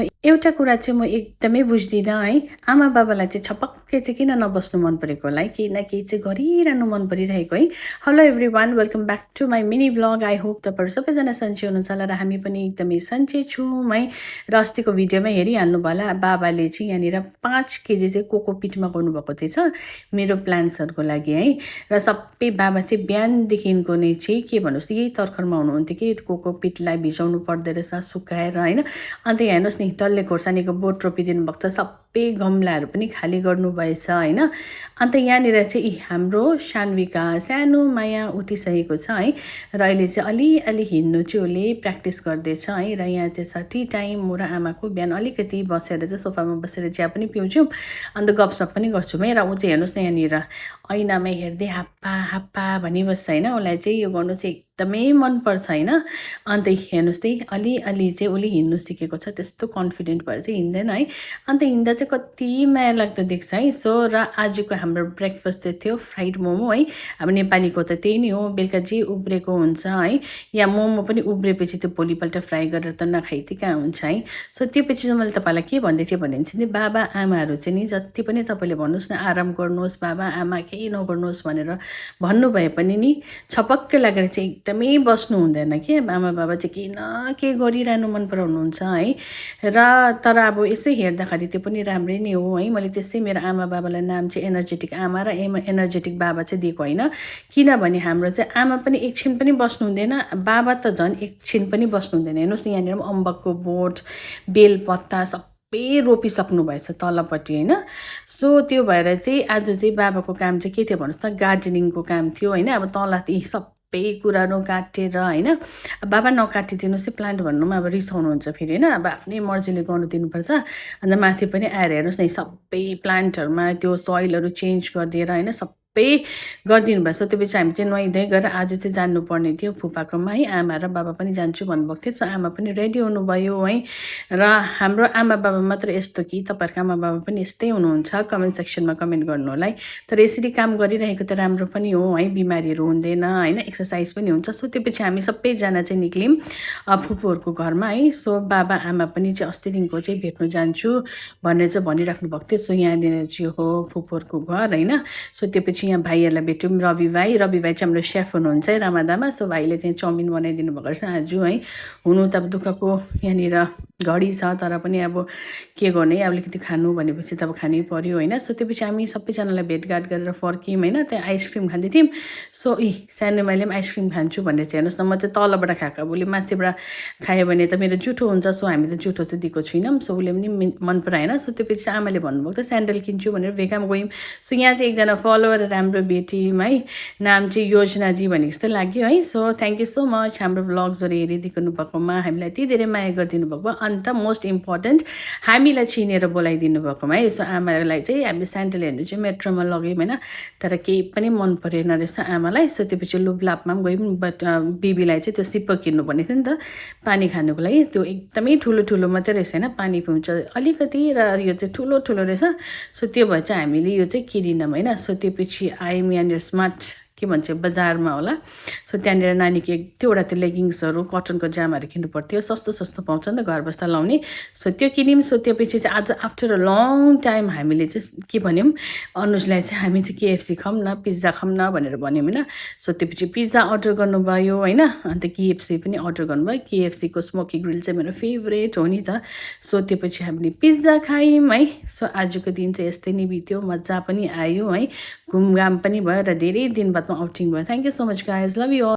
एउटा कुरा चाहिँ म एकदमै बुझ्दिनँ है, आमा-बाबालाई चाहिँ छपक्कै चाहिँ किन नबस्नु मन परेको होला है, केही न केही चाहिँ गरिरहनु मन परिरहेको है। Hello everyone, welcome back to my mini vlog. I hope तपाईँहरू सबैजना सन्चै हुनुहुन्छ होला र हामी पनि एकदमै सन्चै छौँ है। र अस्तिको भिडियोमा हेरिहाल्नु भयो होला, बाबाले चाहिँ यहाँनिर 5 केजी चाहिँ कोकोपिट मगाउनु भएको थिएछ मेरो प्लान्ट्सहरूको लागि है। र सबै बाबा चाहिँ बिहानदेखिको नै चाहिँ के भन्नुहोस् यही तर्खरमा हुनुहुन्थ्यो कि कोकोपिटलाई भिजाउनु पर्दो रहेछ सुकाएर होइन। अन्त यहाँ हेर्नुहोस् नि डल्ले खोर्सानीको बोट रोपिदिनु भएको छ, सबै गमलाहरू पनि खाली गर्नुभएछ होइन। अन्त यहाँनिर चाहिँ हाम्रो सान्विका सानो माया उठिसकेको छ है र अहिले चाहिँ अलिअलि हिँड्नु चाहिँ उसले प्र्याक्टिस गर्दैछ है। र यहाँ चाहिँ छ टी टाइम, म र आमाको बिहान अलिकति बसेर चाहिँ सोफामा बसेर चिया पनि पिउँछौँ अन्त गफसप पनि गर्छौँ है। र ऊ चाहिँ हेर्नुहोस् न यहाँनिर ऐनामै हेर्दै हाप्पा हाप्पा भनिबस्छ होइन। उसलाई चाहिँ यो गर्नु चाहिँ एकदमै मनपर्छ होइन। अन्त हेर्नुहोस् त्यही अलिअलि चाहिँ उसले हिँड्नु सिकेको छ, त्यस्तो कन्फिडेन्ट भएर चाहिँ हिँड्दैन है। अन्त हिँड्दा चाहिँ कति माया लाग्दो देख्छ है। सो र आजको हाम्रो ब्रेकफास्ट चाहिँ थियो फ्राइड मोमो है। अब नेपालीको त त्यही नै हो, बेलुका जे उब्रेको हुन्छ है, या मोमो पनि उब्रेपछि त्यो भोलिपल्ट फ्राई गरेर त नखाइति कहाँ हुन्छ है। सो त्यो पछि चाहिँ मैले तपाईँलाई के भन्दै थिएँ भने चाहिँ बाबा आमाहरू चाहिँ नि जति पनि तपाईँले भन्नुहोस् न आराम गर्नुहोस् बाबा आमा केही नगर्नुहोस् भनेर भन्नुभए पनि नि छपक्कै लागेर चाहिँ एकदमै बस्नु हुँदैन कि आमा बाबा चाहिँ केही न केही गरिरहनु मन पराउनुहुन्छ है। र तर अब यसो हेर्दाखेरि त्यो पनि राम्रै नै हो है। मैले त्यसै मेरो आमा बाबालाई नाम चाहिँ एनर्जेटिक आमा र एनर्जेटिक बाबा चाहिँ दिएको होइन, किनभने हाम्रो चाहिँ आमा पनि एकछिन पनि बस्नु हुँदैन, बाबा त झन् एकछिन पनि बस्नु हुँदैन। हेर्नुहोस् न यहाँनिर अम्बकको बोट बेलपत्ता सबै रोपिसक्नु भएछ तलपट्टि होइन। सो त्यो भएर चाहिँ आज चाहिँ बाबाको काम चाहिँ के थियो भन्नुहोस् त, गार्डनिङको काम थियो होइन। अब तल सबै कुराहरू काटेर होइन, बाबा नकाटिदिनुहोस् है प्लान्ट भन्नुमा अब रिसाउनुहुन्छ फेरि होइन। अब आफ्नै मर्जीले गर्नु दिनुपर्छ। अन्त माथि पनि आएर हेर्नुहोस् न सबै प्लान्टहरूमा त्यो सोइलहरू चेन्ज गरिदिएर होइन सबै गरिदिनु भएको छ। त्योपछि हामी चाहिँ नुहाइधुवाइ गरेर आज चाहिँ जानुपर्ने थियो फुपाकोमा है। आमा र बाबा पनि जान्छु भन्नुभएको थियो, सो आमा पनि रेडी हुनुभयो है। र हाम्रो आमा बाबा मात्र यस्तो कि तपाईँहरूको आमा बाबा पनि यस्तै हुनुहुन्छ, कमेन्ट सेक्सनमा कमेन्ट गर्नु होला है। तर यसरी काम गरिरहेको त राम्रो पनि हो है, बिमारीहरू हुँदैन होइन, एक्सर्साइज पनि हुन्छ। सो त्योपछि हामी सबैजना चाहिँ निक्ल्यौँ फुपूहरूको घरमा है। सो बाबा आमा पनि चाहिँ अस्तिदेखिको चाहिँ भेट्नु जान्छु भनेर चाहिँ भनिराख्नु भएको थियो। सो यहाँनिर चाहिँ हो फुपूहरूको घर होइन। सो त्योपछि यहाँ भाइहरूलाई भेट्यौँ, रवि भाइ चाहिँ हाम्रो सेफ हुनुहुन्छ है रमादामा। सो भाइले चाहिँ चाउमिन बनाइदिनु भएको रहेछ आज है। हुनु त अब दुःखको यहाँनिर घडी छ, तर पनि अब के गर्ने, अलिकति खानु भनेपछि त अब खानै पर्यो होइन। सो त्योपछि हामी सबैजनालाई भेटघाट गरेर फर्क्यौँ होइन। त्यहाँ आइसक्रिम खाँदै थियौँ। सो सानो मैले पनि आइसक्रिम खान्छु भनेर चाहिँ हेर्नुहोस् न म चाहिँ तलबाट खाएको, अब उसले माथिबाट खायो भने त मेरो जुठो हुन्छ। सो हामी त जुठो चाहिँ दिएको छैनौँ। सो उसले पनि मन पराएन। सो त्योपछि चाहिँ आमाले भन्नुभएको थियो स्यान्डल किन्छु भनेर भेगामा गयौँ। सो यहाँ चाहिँ एकजना फलोवर राम्रो भेट्यौँ है, नाम चाहिँ योजनाजी भनेको जस्तो लाग्यो है। So thank you so much हाम्रो भ्लग्सहरू हेरिदिनु भएकोमा, हामीलाई यति धेरै माया गरिदिनु भएको, अन्त मोस्ट इम्पोर्टेन्ट हामीलाई चिनेर बोलाइदिनु भएकोमा है। सो आमालाई चाहिँ हामी स्यान्डल हेर्नु चाहिँ मेट्रोमा लग्यौँ होइन, तर केही पनि मन परेन रहेछ आमालाई। सो त्योपछि लुब्लापमा पनि गयौँ, बट बेबीलाई चाहिँ त्यो सिप्पो किन्नु भनेको थियो नि त पानी खानुको लागि। त्यो एकदमै ठुलो ठुलो मात्रै रहेछ होइन, पानी पिउँछ अलिकति, र यो चाहिँ ठुलो ठुलो रहेछ। सो त्यो भएर चाहिँ हामीले यो चाहिँ किनिनौँ होइन। सो त्योपछि आयौँ यहाँनिर स्मार्ट के भन्छ बजारमा होला। सो त्यहाँनिर नानीको एक दुईवटा त्यो लेगिङ्सहरू कटनको जामाहरू किन्नु पर्थ्यो, सस्तो सस्तो पाउँछ नि त घर बस्दा लाउने। सो त्यो किन्यौँ। सो त्योपछि चाहिँ आज आफ्टर अ लङ टाइम हामीले चाहिँ के भन्यौँ अनुजलाई चाहिँ हामी चाहिँ केएफसी खाऊँ न, पिज्जा खाऊँ न भनेर भन्यौँ होइन। सो त्योपछि पिज्जा अर्डर गर्नुभयो होइन, अन्त केएफसी पनि अर्डर गर्नुभयो। केएफसीको स्मोकी ग्रिल चाहिँ मेरो फेभरेट हो नि त। सो त्योपछि हामीले पिज्जा खायौँ है। सो आजको दिन चाहिँ यस्तै नै बित्यो, मजा पनि आयो है, घुमघाम पनि भयो र धेरै दिन बादमा आउटिङ भयो। Thank you so much guys, love you all.